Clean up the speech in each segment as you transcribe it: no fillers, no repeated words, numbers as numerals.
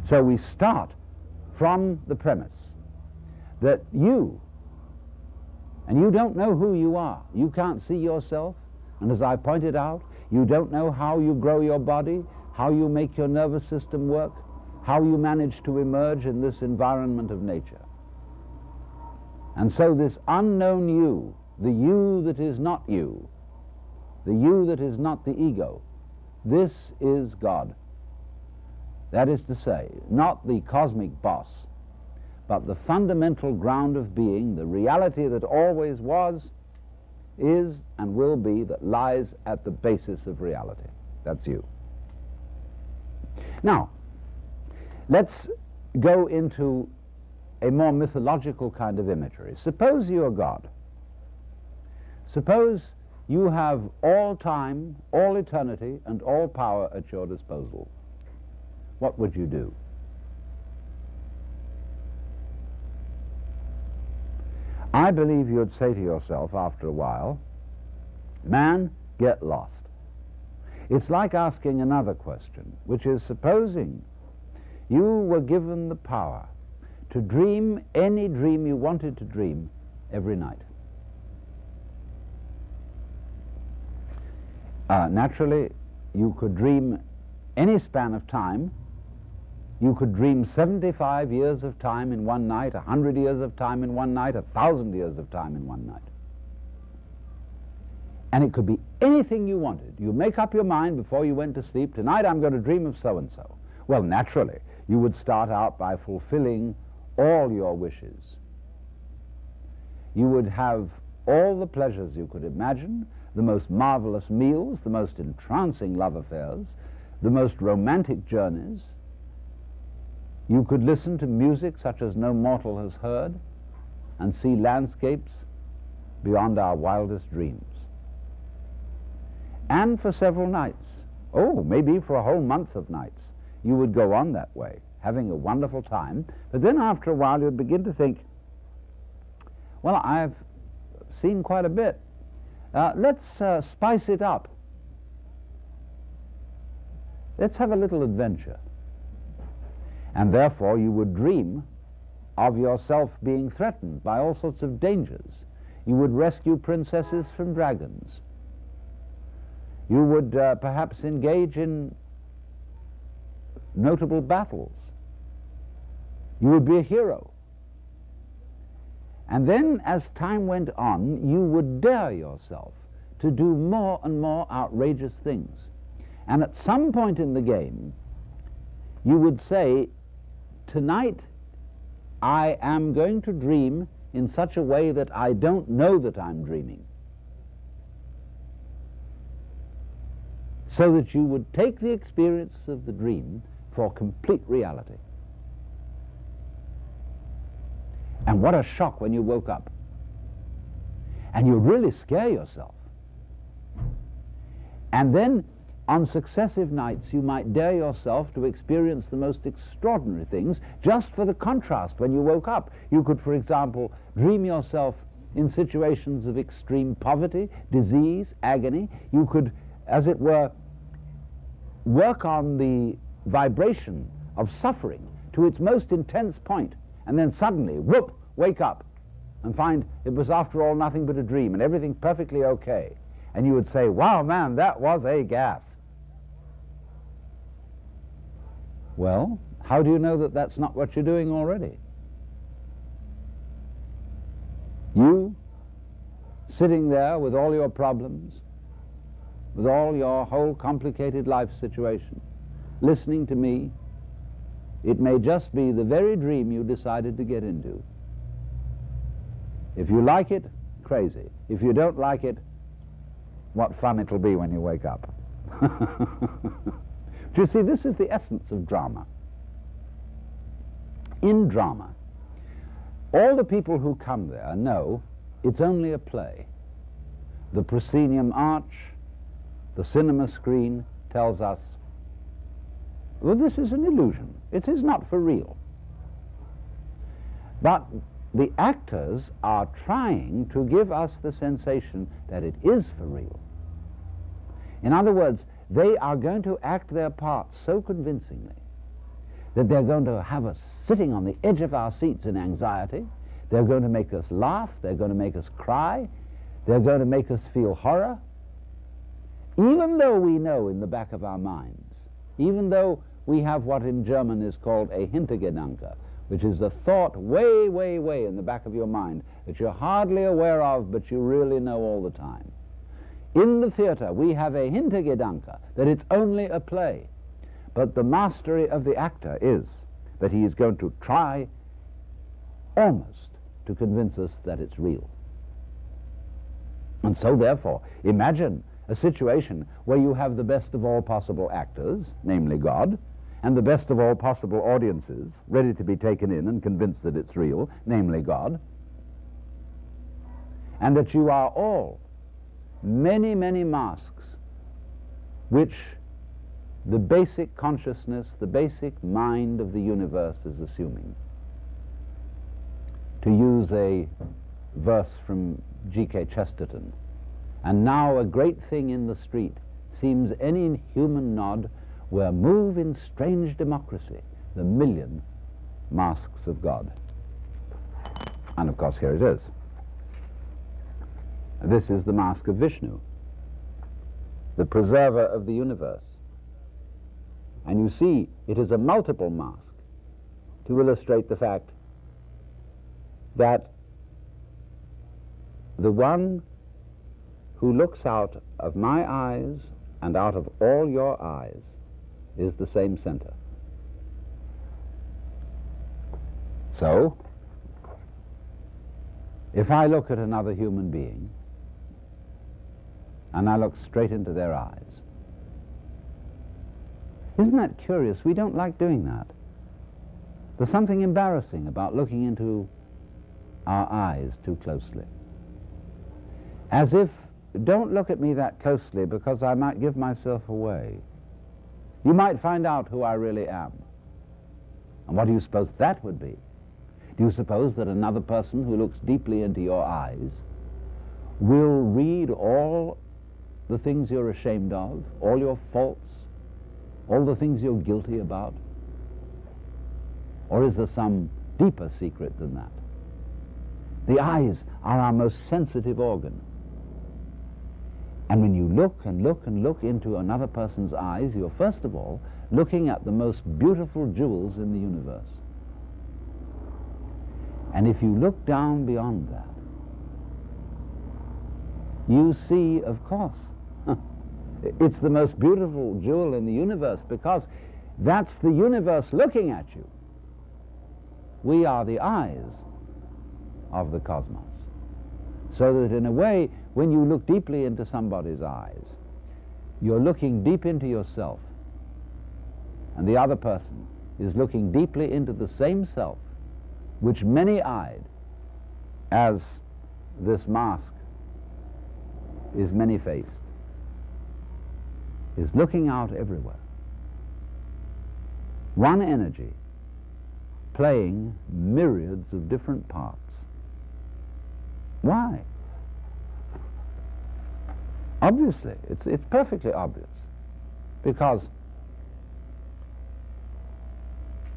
So we start from the premise that you, and you don't know who you are. You can't see yourself, and as I pointed out, you don't know how you grow your body, how you make your nervous system work, how you manage to emerge in this environment of nature. And so this unknown you, the you that is not you, the you that is not the ego, this is God. That is to say, not the cosmic boss, but the fundamental ground of being, the reality that always was, is, and will be, that lies at the basis of reality. That's you. Now, let's go into a more mythological kind of imagery. Suppose you are God. Suppose you have all time, all eternity, and all power at your disposal. What would you do? I believe you'd say to yourself after a while, man, get lost. It's like asking another question, which is, supposing you were given the power to dream any dream you wanted to dream every night. Naturally, you could dream any span of time. You could dream 75 years of time in one night, 100 years of time in one night, 1,000 years of time in one night. And it could be anything you wanted. You make up your mind before you went to sleep, tonight I'm going to dream of so-and-so. Well, naturally, you would start out by fulfilling all your wishes. You would have all the pleasures you could imagine, the most marvelous meals, the most entrancing love affairs, the most romantic journeys. You could listen to music such as no mortal has heard and see landscapes beyond our wildest dreams. And for several nights, oh, maybe for a whole month of nights, you would go on that way, having a wonderful time. But then after a while you'd begin to think, well, I've seen quite a bit. Let's spice it up. Let's have a little adventure. And therefore you would dream of yourself being threatened by all sorts of dangers. You would rescue princesses from dragons. You would perhaps engage in notable battles. You would be a hero. And then as time went on, you would dare yourself to do more and more outrageous things. And at some point in the game, you would say, tonight I am going to dream in such a way that I don't know that I'm dreaming. So that you would take the experience of the dream for complete reality. And what a shock when you woke up. And you really scare yourself. And then on successive nights you might dare yourself to experience the most extraordinary things just for the contrast when you woke up. You could, for example, dream yourself in situations of extreme poverty, disease, agony. You could, as it were, work on the vibration of suffering to its most intense point, and then suddenly, whoop, wake up and find it was after all nothing but a dream and everything perfectly okay. And you would say, wow, man, that was a gas. Well, how do you know that that's not what you're doing already? You, sitting there with all your problems, with all your whole complicated life situation, listening to me, it may just be the very dream you decided to get into. If you like it, crazy. If you don't like it, what fun it'll be when you wake up. Do you see, this is the essence of drama. In drama, all the people who come there know it's only a play. The proscenium arch, the cinema screen tells us, well, this is an illusion. It is not for real. But the actors are trying to give us the sensation that it is for real. In other words, they are going to act their parts so convincingly that they're going to have us sitting on the edge of our seats in anxiety. They're going to make us laugh. They're going to make us cry. They're going to make us feel horror. Even though we know in the back of our minds, even though we have what in German is called a Hintergedanke, which is a thought way, way, way in the back of your mind that you're hardly aware of, but you really know all the time. In the theater, we have a Hintergedanke that it's only a play. But the mastery of the actor is that he is going to try almost to convince us that it's real. And so, therefore, imagine a situation where you have the best of all possible actors, namely God, and the best of all possible audiences, ready to be taken in and convinced that it's real, namely God, and that you are all many, many masks which the basic consciousness, the basic mind of the universe is assuming. To use a verse from G.K. Chesterton, and now a great thing in the street seems any human nod where move in strange democracy the million masks of God. And of course here it is. This is the mask of Vishnu, the preserver of the universe. And you see, it is a multiple mask to illustrate the fact that the one who looks out of my eyes and out of all your eyes is the same center. So, if I look at another human being and I look straight into their eyes, isn't that curious? We don't like doing that. There's something embarrassing about looking into our eyes too closely. As if, don't look at me that closely because I might give myself away. You might find out who I really am. And what do you suppose that would be? Do you suppose that another person who looks deeply into your eyes will read all the things you're ashamed of, all your faults, all the things you're guilty about? Or is there some deeper secret than that? The eyes are our most sensitive organ. And when you look and look and look into another person's eyes, you're first of all looking at the most beautiful jewels in the universe. And if you look down beyond that, you see, of course, it's the most beautiful jewel in the universe because that's the universe looking at you. We are the eyes of the cosmos. So that in a way, when you look deeply into somebody's eyes, you're looking deep into yourself, and the other person is looking deeply into the same self, which many-eyed, as this mask is many-faced, is looking out everywhere. One energy playing myriads of different parts. Why? Obviously, it's perfectly obvious. Because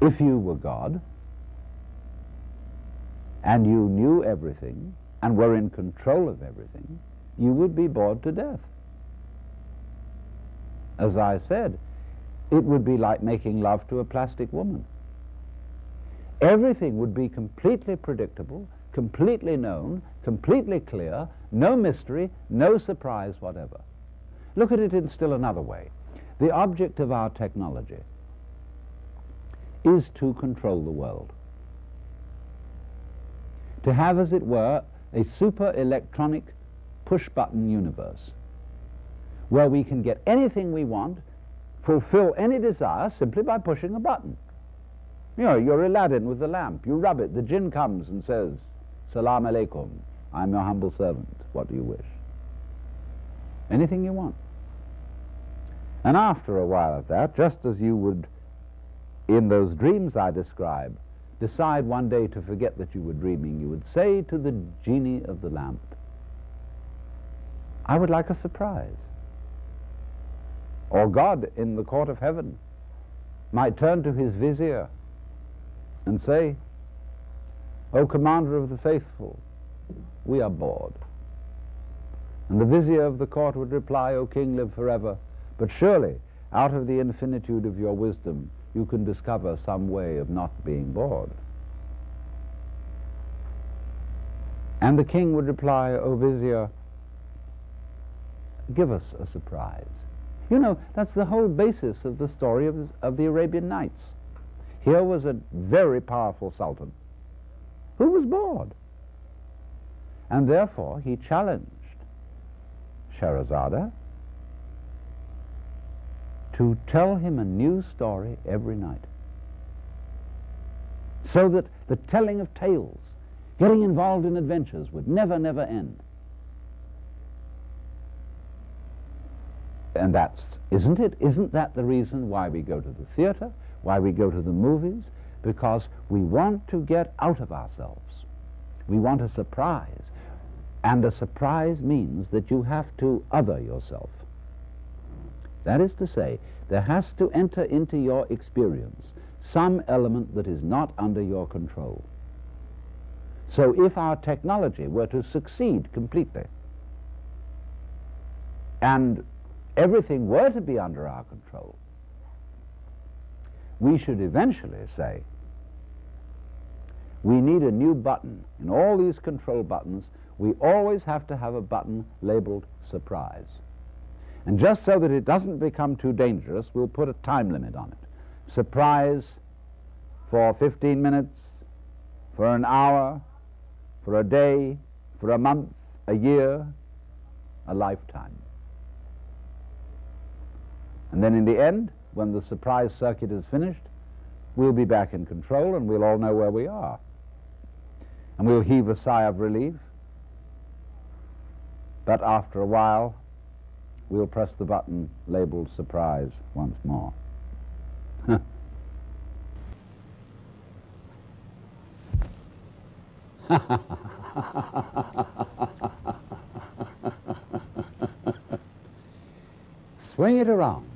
if you were God, and you knew everything, and were in control of everything, you would be bored to death. As I said, it would be like making love to a plastic woman. Everything would be completely predictable, completely known, completely clear, no mystery, no surprise whatever. Look at it in still another way. The object of our technology is to control the world. To have, as it were, a super electronic push-button universe where we can get anything we want, fulfill any desire simply by pushing a button. You know, you're Aladdin with the lamp. You rub it, the jinn comes and says, "Salam alaikum, I'm your humble servant. What do you wish?" Anything you want. And after a while of that, just as you would, in those dreams I describe, decide one day to forget that you were dreaming, you would say to the genie of the lamp, "I would like a surprise." Or God in the court of heaven might turn to his vizier and say, "O commander of the faithful, we are bored." And the vizier of the court would reply, "O king, live forever, but surely out of the infinitude of your wisdom you can discover some way of not being bored." And the king would reply, "O vizier, give us a surprise." You know, that's the whole basis of the story of the Arabian Nights. Here was a very powerful sultan who was bored. And therefore he challenged Scheherazade to tell him a new story every night, so that the telling of tales, getting involved in adventures, would never, never end. And that's, isn't it? Isn't that the reason why we go to the theater, why we go to the movies? Because we want to get out of ourselves. We want a surprise. And a surprise means that you have to other yourself. That is to say, there has to enter into your experience some element that is not under your control. So if our technology were to succeed completely, and everything were to be under our control, we should eventually say, we need a new button. In all these control buttons, we always have to have a button labeled surprise. And just so that it doesn't become too dangerous, we'll put a time limit on it. Surprise for 15 minutes, for an hour, for a day, for a month, a year, a lifetime. And then in the end, when the surprise circuit is finished, we'll be back in control and we'll all know where we are. And we'll heave a sigh of relief. But after a while, we'll press the button labeled surprise once more. Swing it around.